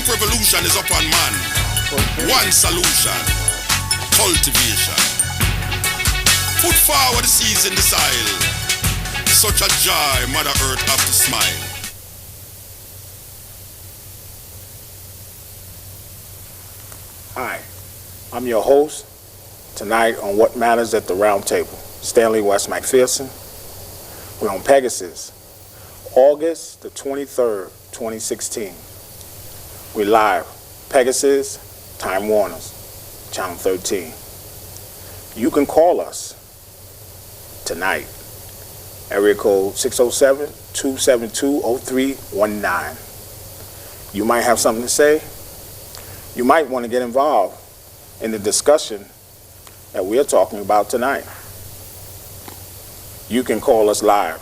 Ninth revolution is upon man. One solution, cultivation. Put forward the seeds in the soil. Such a joy, Mother Earth have to smile. Hi, I'm your host tonight on What Matters at the Roundtable, Stanley West McPherson. We're on Pegasus, August the 23rd, 2016. We're live, Pegasus, Time Warners, Channel 13. You can call us tonight, area code 607-272-0319. You might have something to say. You might want to get involved in the discussion that we are talking about tonight. You can call us live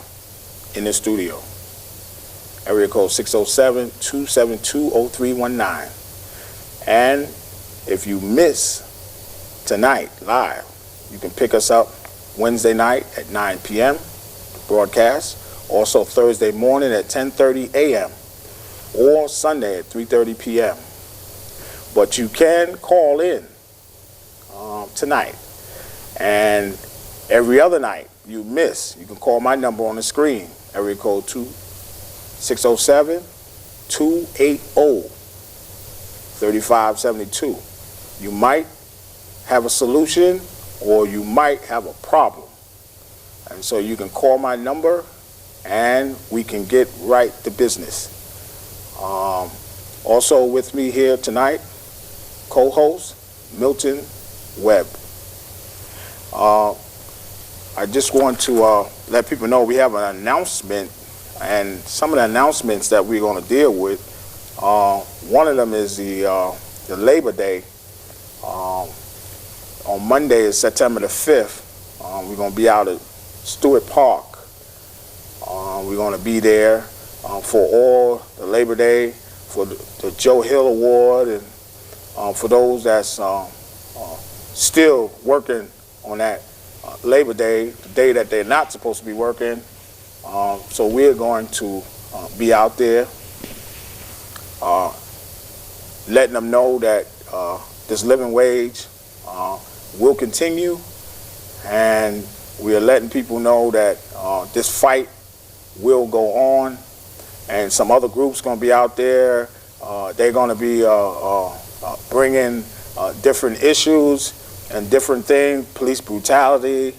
in the studio. Area code 607-272-0319. And if you miss tonight live, you can pick us up Wednesday night at 9 p.m. broadcast. Also Thursday morning at 10:30 a.m. or Sunday at 3:30 p.m. But you can call in tonight. And every other night you miss, you can call my number on the screen, area code 607-280-3572. You might have a solution or you might have a problem. And so you can call my number and we can get right to business. Also with me here tonight, co-host Milton Webb. I just want to let people know we have an announcement, and some of the announcements that we're going to deal with. One of them is the Labor Day. On Monday is September the 5th. We're going to be out at Stewart Park. We're going to be there for all the Labor Day, for the Joe Hill Award, and for those that's still working on that Labor Day, the day that they're not supposed to be working. So we're going to be out there letting them know that this living wage will continue, and we are letting people know that this fight will go on, and some other groups going to be out there. They're going to be bringing different issues and different things, police brutality,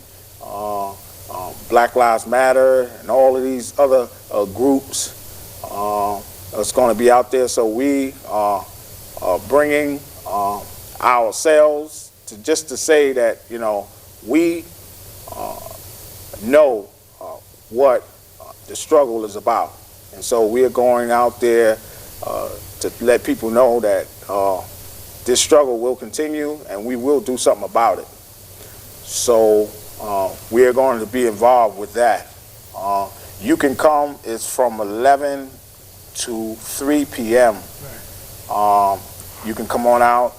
Black Lives Matter, and all of these other groups that's going to be out there. So we are bringing ourselves to say that, you know, we know what the struggle is about. And so we are going out there to let people know that this struggle will continue and we will do something about it. So we are going to be involved with that. You can come, it's from 11 to 3 p.m. You can come on out.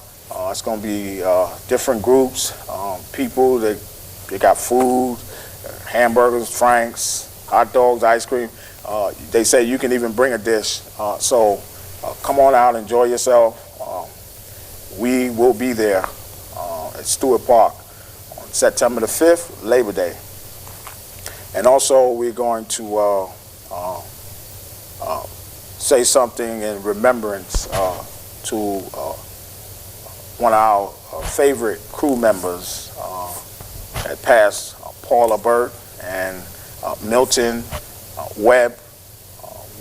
It's going to be different groups, people that they got food, hamburgers, franks, hot dogs, ice cream. They say you can even bring a dish. So come on out, enjoy yourself. We will be there at Stewart Park on September the 5th, Labor Day. And also we're going to say something in remembrance to one of our favorite crew members that passed, Paula Burt, and Milton Webb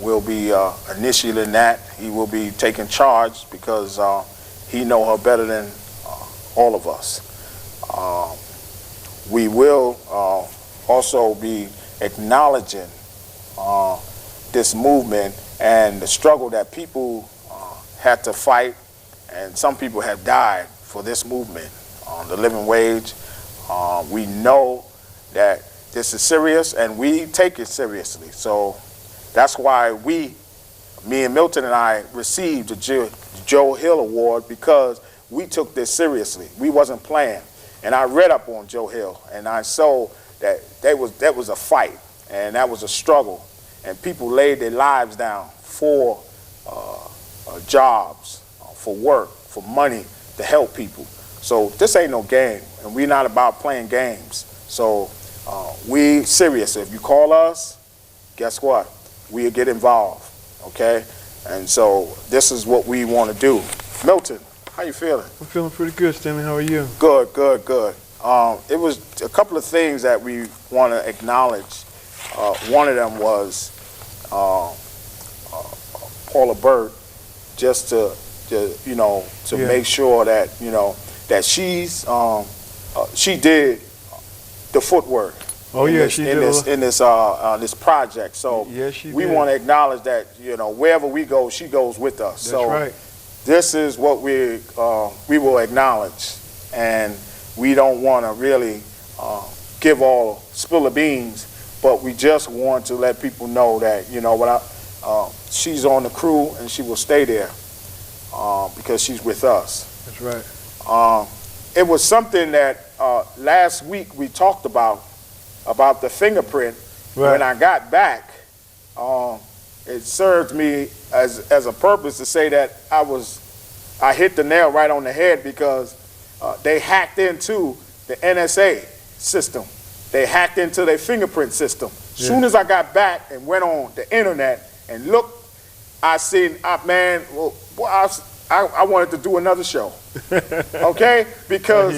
will be initiating that. He will be taking charge because he know her better than all of us. We will also be acknowledging this movement and the struggle that people had to fight, and some people have died for this movement on the living wage. We know that this is serious and we take it seriously. So that's why me and Milton and I received the Joe Hill Award, because we took this seriously. We wasn't playing. And I read up on Joe Hill, and I saw that that was a fight, and that was a struggle, and people laid their lives down for jobs, for work, for money, to help people. So this ain't no game, and we're not about playing games. So we serious. If you call us, guess what? We'll get involved, okay? And so this is what we want to do. Milton, how you feeling? I'm feeling pretty good, Stanley. How are you? Good, good, good. It was a couple of things that we want to acknowledge. One of them was Paula Bird, just to make sure that that she did the footwork. Oh yeah, she did in this project. So we want to acknowledge that wherever we go, she goes with us. That's right. This is what we will acknowledge, and we don't want to really spill the beans, but we just want to let people know that she's on the crew and she will stay there because she's with us. That's right. It was something that last week we talked about the fingerprint. Right. When I got back, it served me as a purpose to say that I hit the nail right on the head, because they hacked into the NSA system. They hacked into their fingerprint system. Yeah. Soon as I got back and went on the internet and looked, I seen, man, I wanted to do another show, okay? Because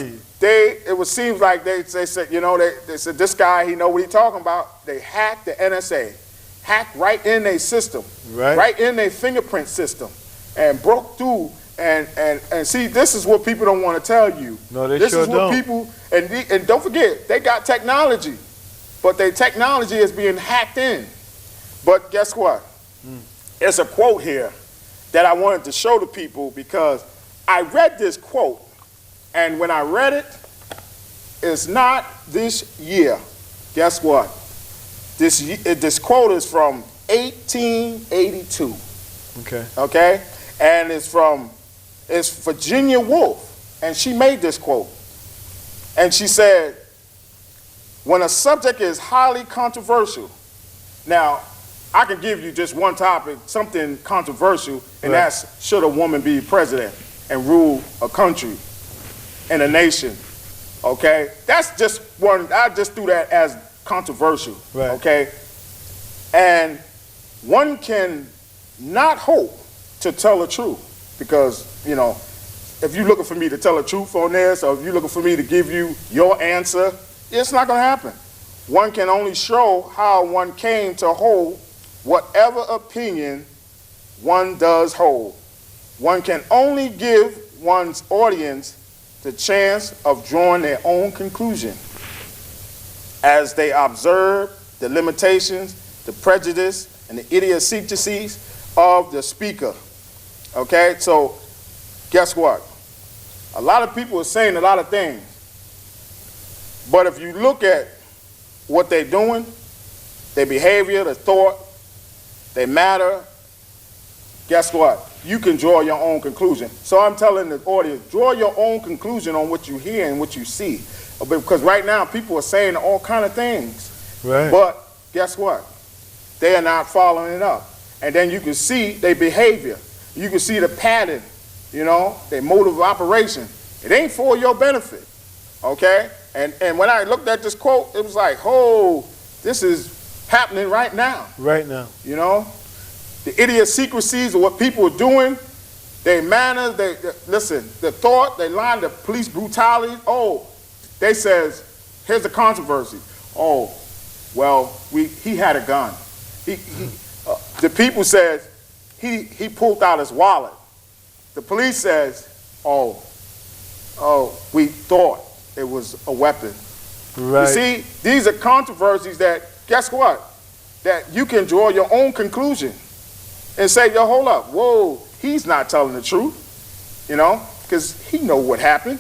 seems like they said, they said, this guy, he know what he's talking about. They hacked the NSA, hacked right in their system, right in their fingerprint system, and broke through. And see, this is what people don't want to tell you. No, they this sure is what don't. People, and don't forget, they got technology, but their technology is being hacked in. But guess what? There's a quote here that I wanted to show to people, because I read this quote, and when I read it, it's not this year. Guess what? This quote is from 1882. Okay? And it's Virginia Woolf, and she made this quote. And she said, when a subject is highly controversial, now, I can give you just one topic, something controversial, and that's, should a woman be president and rule a country and a nation, okay? That's just one, I just threw that as controversial, okay? And one can not hope to tell the truth, because, if you're looking for me to tell the truth on this, or if you're looking for me to give you your answer, it's not gonna happen. One can only show how one came to hold whatever opinion one does hold. One can only give one's audience the chance of drawing their own conclusion as they observe the limitations, the prejudice, and the idiosyncrasies of the speaker. Okay, so guess what? A lot of people are saying a lot of things, but if you look at what they're doing, their behavior, their thought, they matter, guess what? You can draw your own conclusion. So I'm telling the audience, draw your own conclusion on what you hear and what you see. Because right now, people are saying all kind of things. Right. But guess what? They are not following it up. And then you can see their behavior. You can see the pattern, their mode of operation. It ain't for your benefit, okay? And when I looked at this quote, it was like, oh, this is happening right now. Right now. The idiosyncrasies of what people are doing, their manners, listen, the thought, they line, the police brutality. Oh, they says, here's the controversy. Oh, well, he had a gun. The people says he pulled out his wallet. The police says, oh, we thought it was a weapon. Right. You see, these are controversies that, guess what? That you can draw your own conclusion and say, yo, hold up, whoa, he's not telling the truth, because he know what happened.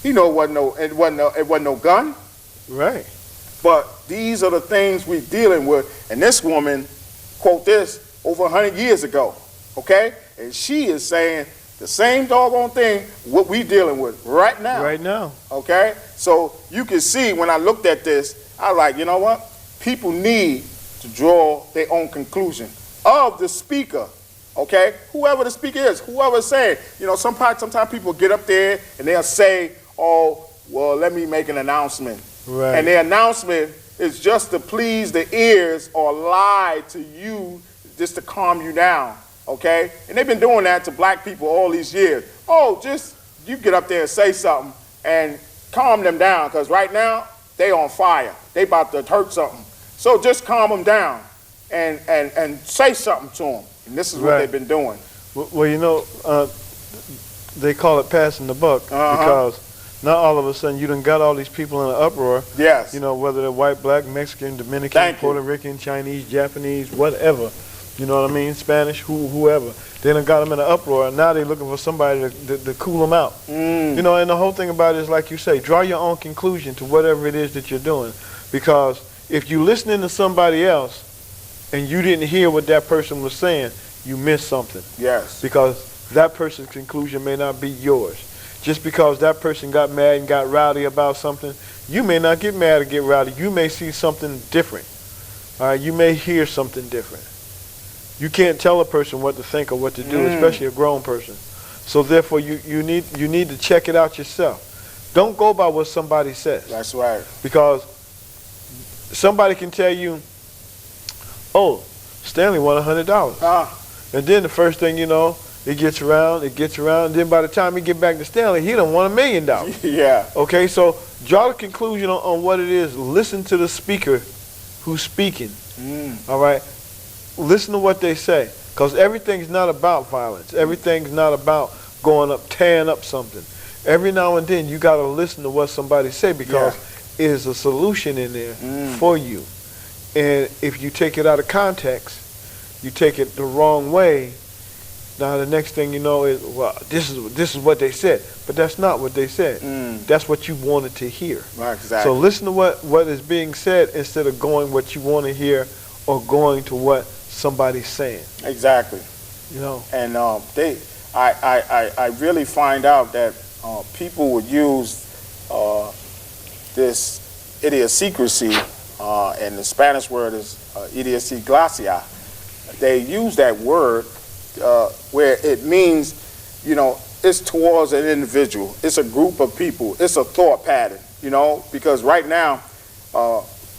He know it wasn't no gun. Right. But these are the things we're dealing with. And this woman, quote this, over 100 years ago, okay? And she is saying the same doggone thing what we dealing with right now. Right now. Okay? So you can see when I looked at this, I was like, you know what? People need to draw their own conclusion of the speaker, okay? Whoever the speaker is, whoever's saying. You know, sometimes people get up there and they'll say, oh, well, let me make an announcement. Right. And the announcement is just to please the ears or lie to you, just to calm you down, okay? And they've been doing that to black people all these years. Oh, just you get up there and say something and calm them down, because right now they on fire. They about to hurt something. So just calm them down and say something to them. And this is what they've been doing. Well, you know, they call it passing the buck because now all of a sudden you done got all these people in an uproar. Yes. You know, whether they're white, black, Mexican, Dominican, Puerto Rican, Chinese, Japanese, whatever. You know what I mean? Spanish, whoever. They done got them in an uproar, and now they're looking for somebody to cool them out. You know, and the whole thing about it is, like you say, draw your own conclusion to whatever it is that you're doing. Because if you're listening to somebody else and you didn't hear what that person was saying, you missed something. Yes. Because that person's conclusion may not be yours. Just because that person got mad and got rowdy about something, you may not get mad or get rowdy. You may see something different. All right, you may hear something different. You can't tell a person what to think or what to do, especially a grown person. So therefore, you need to check it out yourself. Don't go by what somebody says. That's right. Because somebody can tell you, oh, Stanley won $100. And then the first thing you know, it gets around, and then by the time he get back to Stanley, he done won $1 million. Yeah. Okay, so draw the conclusion on what it is. Listen to the speaker who's speaking. All right? Listen to what they say, because everything's not about violence. Everything's not about going up, tearing up something. Every now and then you got to listen to what somebody say, because it is a solution in there for you. And if you take it out of context, you take it the wrong way, now the next thing you know is, well, this is what they said. But that's not what they said. That's what you wanted to hear. Right, exactly. So listen to what is being said instead of going what you want to hear or going to what somebody's saying. Exactly. You know. And I really find out that people would use this idiosyncrasy, and the Spanish word is idiosincrasia. They use that word where it means, you know, it's towards an individual. It's a group of people. It's a thought pattern, you know, because right now,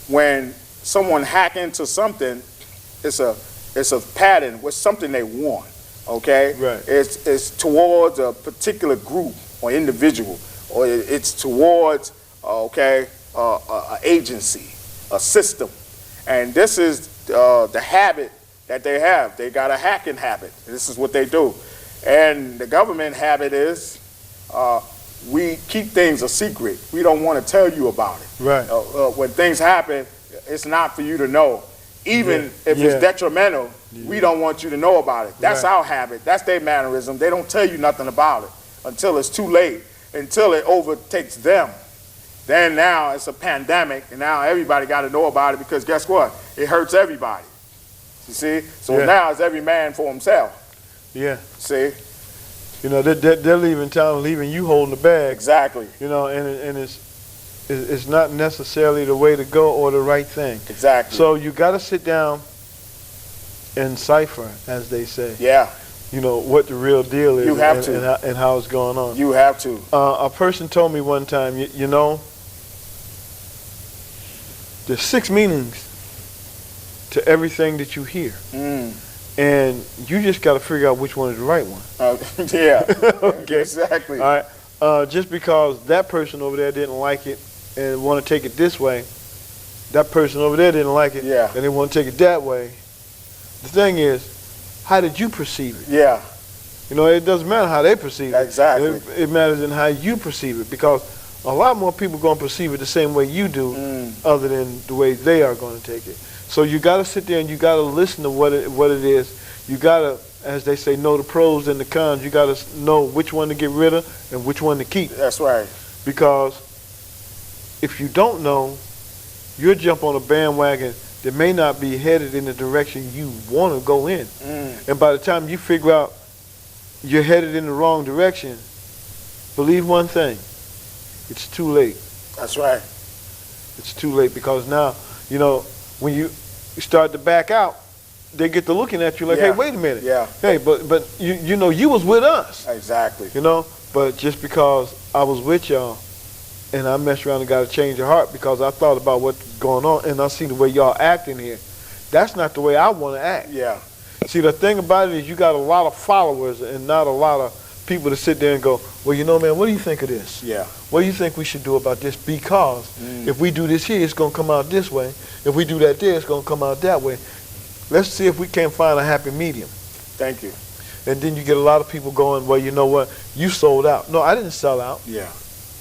when someone hack into something, it's a pattern with something they want, okay? Right. It's towards a particular group or individual, or it's towards, an agency, a system. And this is the habit that they have. They got a hacking habit. This is what they do. And the government habit is we keep things a secret. We don't want to tell you about it. Right. When things happen, it's not for you to know. Even if it's detrimental, we don't want you to know about it. That's our habit. That's their mannerism. They don't tell you nothing about it until it's too late, until it overtakes them. Then now it's a pandemic, and now everybody got to know about it, because guess what? It hurts everybody. You see? So now it's every man for himself. Yeah. See? You know, they're leaving town, leaving you holding the bag. Exactly. You know, and it's not necessarily the way to go or the right thing. Exactly. So you got to sit down and cipher, as they say. Yeah. You know, what the real deal is. You have to. And how it's going on. You have to. A person told me one time, you know, there's 6 meanings to everything that you hear. And you just got to figure out which one is the right one. Yeah. Okay. Exactly. All right. Just because that person over there didn't like it and want to take it this way, that person over there didn't like it and they want to take it that way. The thing is, how did you perceive it? Yeah. You know, it doesn't matter how they perceive it. Exactly. It matters in how you perceive it, because a lot more people are going to perceive it the same way you do, other than the way they are going to take it. So you got to sit there and you got to listen to what it is. You got to, as they say, know the pros and the cons. You got to know which one to get rid of and which one to keep. That's right. Because if you don't know, you'll jump on a bandwagon that may not be headed in the direction you want to go in. And by the time you figure out you're headed in the wrong direction, believe one thing, it's too late. That's right. It's too late, because now, you know, when you start to back out, they get to looking at you like, Yeah. hey, wait a minute. Yeah. Hey, but you know, you was with us. Exactly. You know, but just because I was with y'all and I messed around and got a change of heart because I thought about what's going on and I see the way y'all acting here, that's not the way I want to act. Yeah. See, the thing about it is you got a lot of followers and not a lot of people to sit there and go, well, you know, man, what do you think of this? Yeah. What do you think we should do about this? Because if we do this here, it's going to come out this way. If we do that there, it's going to come out that way. Let's see if we can't find a happy medium. Thank you. And then you get a lot of people going, well, you know what? You sold out. No, I didn't sell out. Yeah.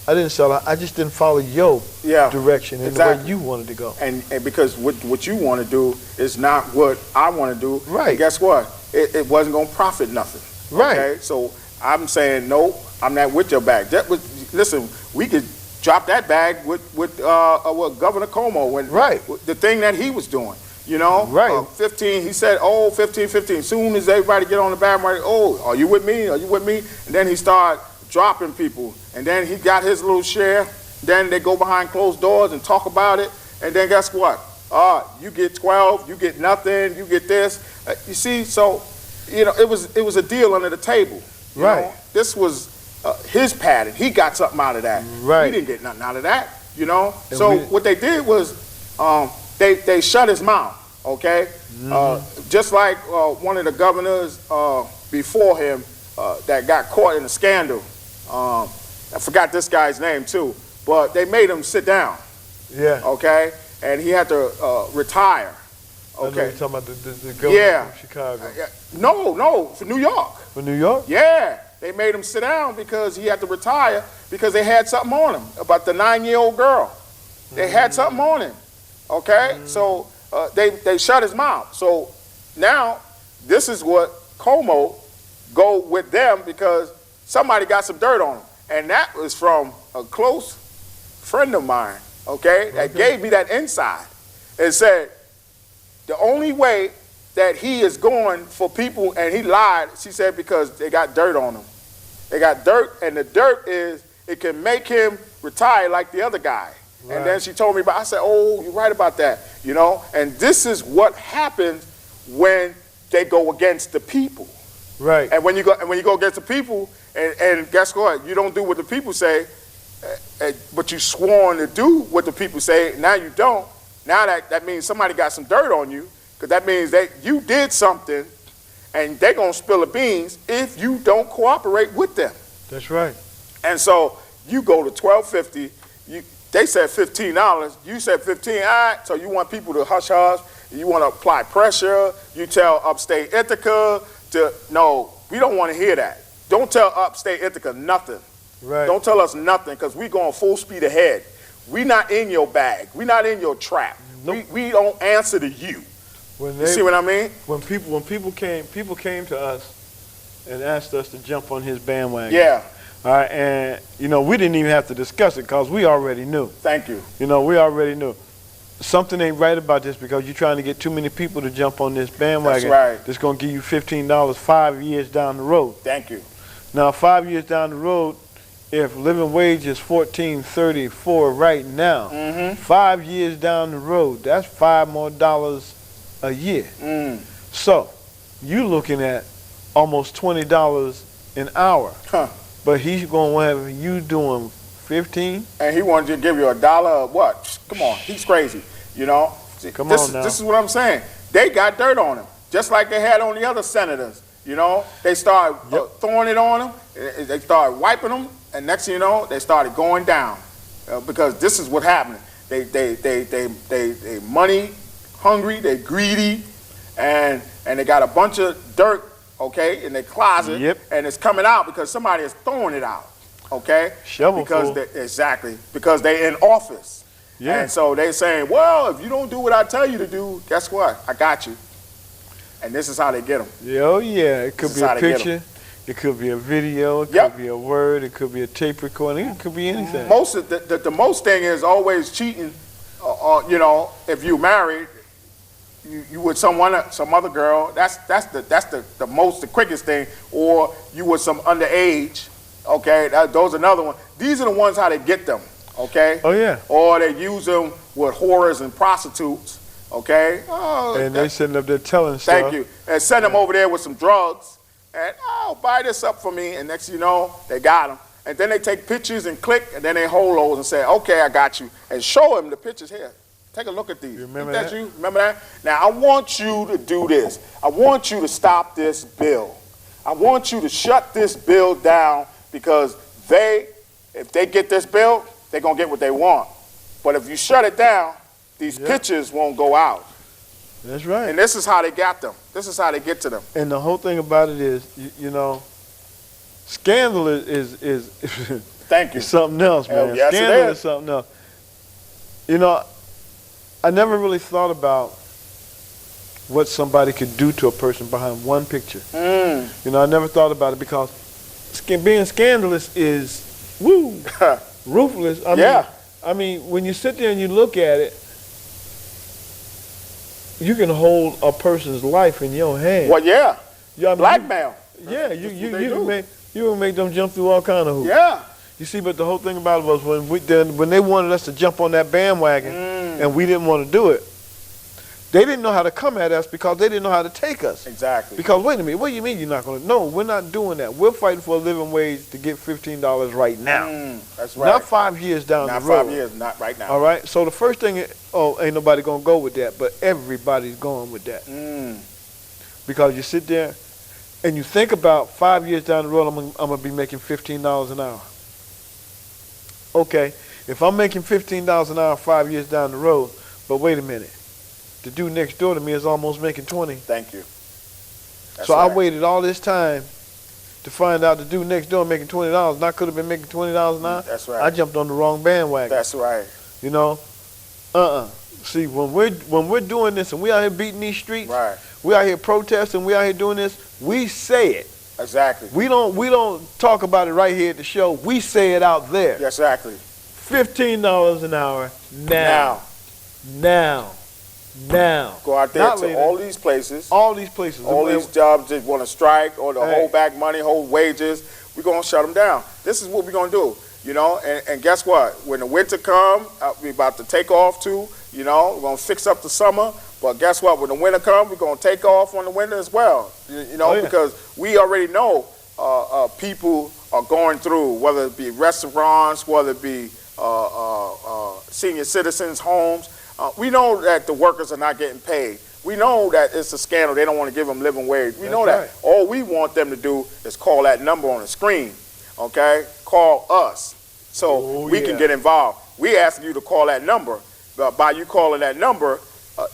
I didn't sell out. I just didn't follow your direction and the way you wanted to go. And because what you want to do is not what I want to do. Right. And guess what? It wasn't going to profit nothing. Right. Okay? So I'm saying, no, I'm not with your bag. Listen, we could drop that bag with Governor Cuomo when the thing that he was doing. You know, 15, he said, 15. Soon as everybody get on the bandwagon, are you with me? Are you with me? And then he started dropping people. And then he got his little share. Then they go behind closed doors and talk about it. And then guess what? You get 12, you get nothing, you get this. You see, so, you know, it was a deal under the table. You know? This was his pattern. He got something out of that. He didn't get nothing out of that, you know. And so what they did was they shut his mouth. Okay, just like one of the governors before him that got caught in a scandal. I forgot this guy's name too, but they made him sit down. Yeah. Okay, and he had to retire. Okay. I know you're talking about the governor from Chicago. No, for New York. For New York? Yeah, they made him sit down because he had to retire because they had something on him about the 9-year-old girl. They had something on him. Okay, so. They shut his mouth. So now this is what Como go with them because somebody got some dirt on him. And that was from a close friend of mine, that gave me that inside and said, the only way that he is going for people, and he lied, she said, because they got dirt on him. They got dirt, and the dirt is, it can make him retire like the other guy. Right. And then she told me I said, you're right about that, you know? And this is what happens when they go against the people. Right. And when you go against the people, and guess what? You don't do what the people say, but you sworn to do what the people say, now you don't. Now that means somebody got some dirt on you, because that means that you did something, and they're going to spill the beans if you don't cooperate with them. That's right. And so you go to $12.50, they said $15. You said $15. All right. So you want people to hush hush. You want to apply pressure. You tell Upstate Ithaca to no. We don't want to hear that. Don't tell Upstate Ithaca nothing. Right. Don't tell us nothing because we going full speed ahead. We not in your bag. We not in your trap. Nope. We don't answer to you. You see what I mean? When people came to us and asked us to jump on his bandwagon. Yeah. All right, and, you know, we didn't even have to discuss it because we already knew. Thank you. You know, we already knew. Something ain't right about this because you're trying to get too many people to jump on this bandwagon. That's right. That's going to give you $15 5 years down the road. Thank you. Now, 5 years down the road, if living wage is $14.34 right now, 5 years down the road, that's $5 more a year. So, you're looking at almost $20 an hour. Huh. But he's going to have you doing 15. And he wanted to give you $1 of what? Come on, he's crazy, you know? Come on now. This is what I'm saying. They got dirt on him, just like they had on the other senators, you know? They started throwing it on them, they started wiping them, and next thing you know, they started going down. Because this is what happened. They money hungry, they greedy, and they got a bunch of dirt, in their closet, and it's coming out because somebody is throwing it out, Shovelful. Because they're in office. Yeah. And so they're saying, well, if you don't do what I tell you to do, guess what? I got you. And this is how they get them. Yeah, it could be a picture, it could be a video, it could be a word, it could be a tape recording, it could be anything. The most thing is always cheating, you know, if you're married, you with some other girl, that's the quickest thing, or you with some underage, those are another one. These are the ones how they get them, Oh yeah. Or they use them with whores and prostitutes, Okay? Oh, and they sitting up there telling stuff. Thank you. And send them over there with some drugs. And, buy this up for me. And next thing you know, they got them. And then they take pictures and click, and then they hold those and say, okay, I got you. And show them the pictures here. Take a look at these. You remember that? You? Remember that? Now, I want you to do this. I want you to stop this bill. I want you to shut this bill down because if they get this bill, they're going to get what they want. But if you shut it down, these pictures won't go out. That's right. And this is how they got them. This is how they get to them. And the whole thing about it is, scandal is Thank you. something else, man. Yes, Scandal is something else. I never really thought about what somebody could do to a person behind one picture. I never thought about it because being scandalous is, ruthless. I mean, when you sit there and you look at it, you can hold a person's life in your hand. Well, yeah. Blackmail. You can make them jump through all kind of hoops. Yeah. You see, but the whole thing about it was when they wanted us to jump on that bandwagon and we didn't want to do it, they didn't know how to come at us because they didn't know how to take us. Exactly. Because, wait a minute, what do you mean you're not going to? No, we're not doing that. We're fighting for a living wage to get $15 right now. That's right. Not 5 years down the road. Not 5 years, not right now. All right? So the first thing is, ain't nobody going to go with that, but everybody's going with that. Because you sit there and you think about 5 years down the road, I'm going to be making $15 an hour. Okay, if I'm making $15 an hour 5 years down the road, but wait a minute, the dude next door to me is almost making 20. Thank you. So right. I waited all this time to find out the dude next door making $20, and I could have been making $20 an hour. That's right. I jumped on the wrong bandwagon. That's right. See, when we're doing this and we out here beating these streets, right. We out here protesting, we out here doing this, we say it. Exactly. We don't talk about it right here at the show. We say it out there. Exactly. $15 an hour now. Go out there to all these places. All these places. All these jobs that want to strike or to hold back money, hold wages. We're going to shut them down. This is what we're going to do. And guess what? When the winter comes, we're about to take off too. We're going to fix up the summer. But guess what? When the winter comes, we're going to take off on the winter as well. Because we already know people are going through, whether it be restaurants, whether it be senior citizens' homes. We know that the workers are not getting paid. We know that it's a scandal. They don't want to give them living wage. We know that. Right. All we want them to do is call that number on the screen, okay? Call us so we can get involved. We ask you to call that number. By you calling that number,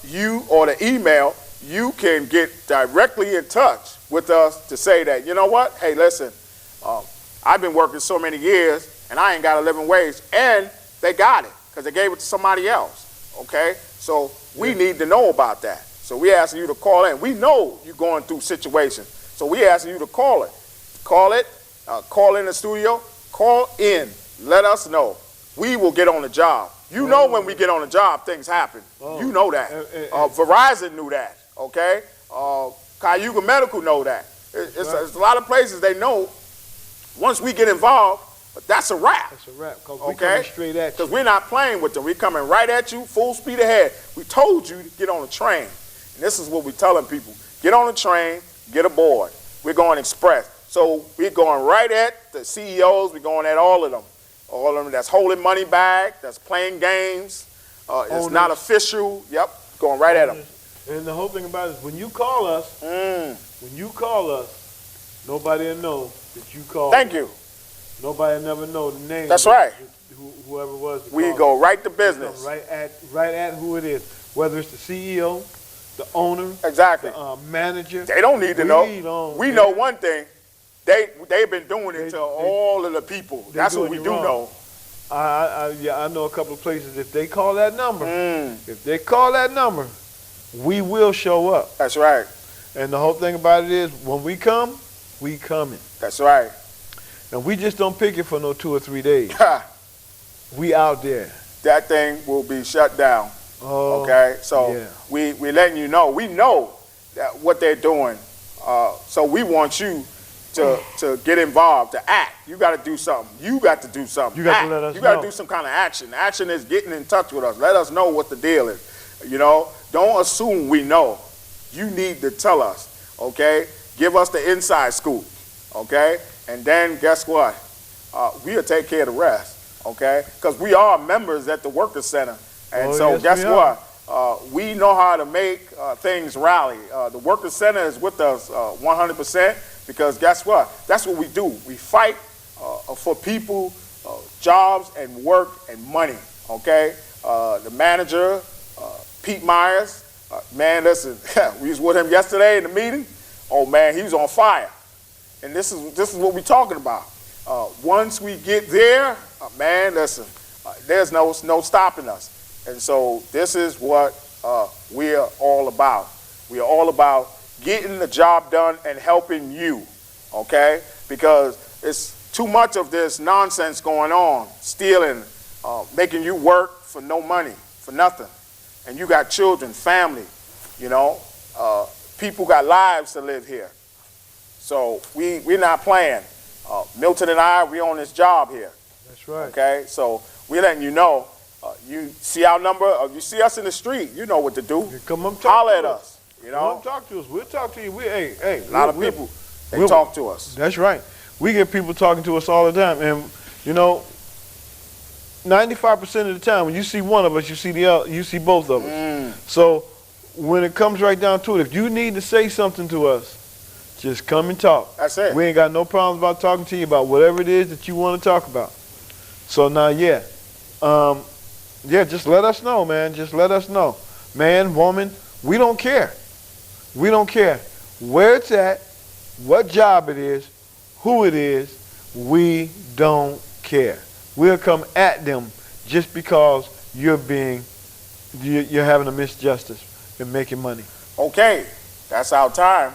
you or the email, you can get directly in touch with us to say that, you know what? Hey, listen, I've been working so many years, and I ain't got a living wage. And they got it because they gave it to somebody else. Okay, so we need to know about that. So we ask you to call in. We know you're going through situations, so we ask you to call it. Call in the studio. Call in. Let us know. We will get on the job. Know when we get on the job, things happen. You know that. Verizon knew that. Okay, Cayuga Medical know that. It's a lot of places they know. Once we get involved. But that's a wrap. That's a wrap, because we're coming straight at you. Because we're not playing with them. We're coming right at you, full speed ahead. We told you to get on the train. And this is what we're telling people. Get on the train, get aboard. We're going express. So we're going right at the CEOs. We're going at all of them. All of them that's holding money back, that's playing games. It's not official. Yep, going right at them. And the whole thing about it is when you call us, nobody will know that you called. Thank you. Nobody never know the name. That's right. Whoever it was. We go right to business. Right at who it is. Whether it's the CEO, the owner, exactly, the manager. They don't need to know. We know one thing. They've been doing it to all of the people. That's what we do know. I know a couple of places. If they call that number, we will show up. That's right. And the whole thing about it is, when we come, we coming. That's right. And we just don't pick it for no 2 or 3 days. We out there. That thing will be shut down. Okay? So we letting you know. We know that what they're doing. So we want you to get involved, to act. You got to do something. You got to do something. You got to let us know. You got to do some kind of action. Action is getting in touch with us. Let us know what the deal is. don't assume we know. You need to tell us, okay? Give us the inside scoop, okay? And then guess what? We'll take care of the rest, okay? Because we are members at the Workers Center. And so yes, guess what? We know how to make things rally. The Workers Center is with us 100% because guess what? That's what we do. We fight for people, jobs and work and money, okay? The manager, Pete Myers, man, listen, we was with him yesterday in the meeting. Oh man, he was on fire. And this is what we're talking about. Once we get there, man, listen, there's no stopping us. And so this is what we are all about. We are all about getting the job done and helping you, okay? Because it's too much of this nonsense going on, stealing, making you work for no money, for nothing. And you got children, family, you know. People got lives to live here. So we're not playing. Milton and I, we on this job here. That's right. Okay, so we're letting you know. You see our number, you see us in the street, you know what to do. Come up, holler at us. You know? Come talk to us. We'll talk to you. A lot of people, they talk to us. That's right. We get people talking to us all the time. And, you know, 95% of the time, when you see one of us, you see the other, you see both of us. So when it comes right down to it, if you need to say something to us, just come and talk. That's it. We ain't got no problems about talking to you about whatever it is that you want to talk about. So now, just let us know, man. Just let us know. Man, woman, we don't care. We don't care where it's at, what job it is, who it is. We don't care. We'll come at them just because you're having a misjustice and making money. Okay, that's our time.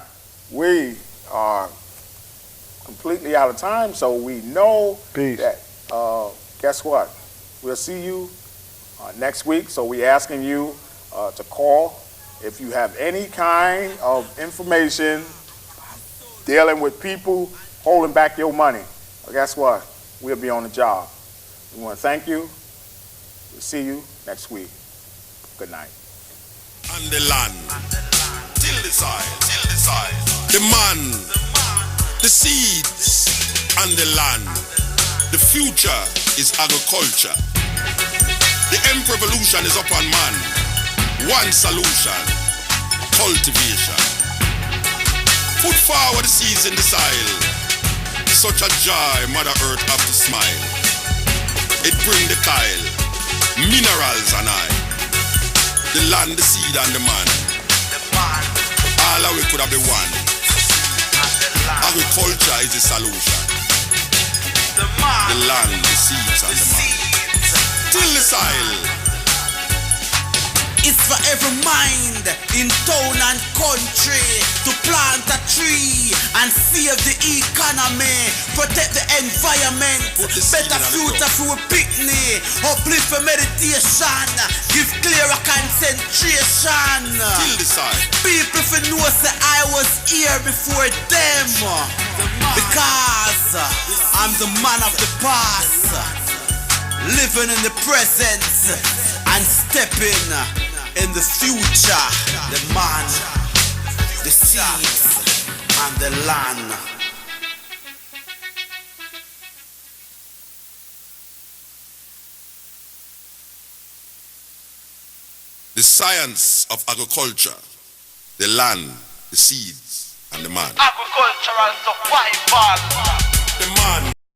We are completely out of time, so we know that, guess what? We'll see you next week, so we're asking you to call if you have any kind of information dealing with people holding back your money. Well, guess what? We'll be on the job. We want to thank you. We'll see you next week. Good night. And the land, till the side, the man, the seeds, and the land. The future is agriculture. The end revolution is upon man. One solution, cultivation. Put forward the seeds in the soil. Such a joy, Mother Earth have to smile. It bring the tile, minerals and I. The land, the seed and the man. All of we could have the one. Agriculture is the solution. The land, the seeds and the man. Till the soil. It's for every mind in town and country to plant a tree and save the economy, protect the environment, better future for a picnic, uplift for meditation, give clearer concentration. Till the side. People for know say I was here before them, because I'm the man of the past, living in the present and stepping in the future. The man, the seeds, and the land. The science of agriculture, the land, the seeds, and the man. Agricultural survival. The man.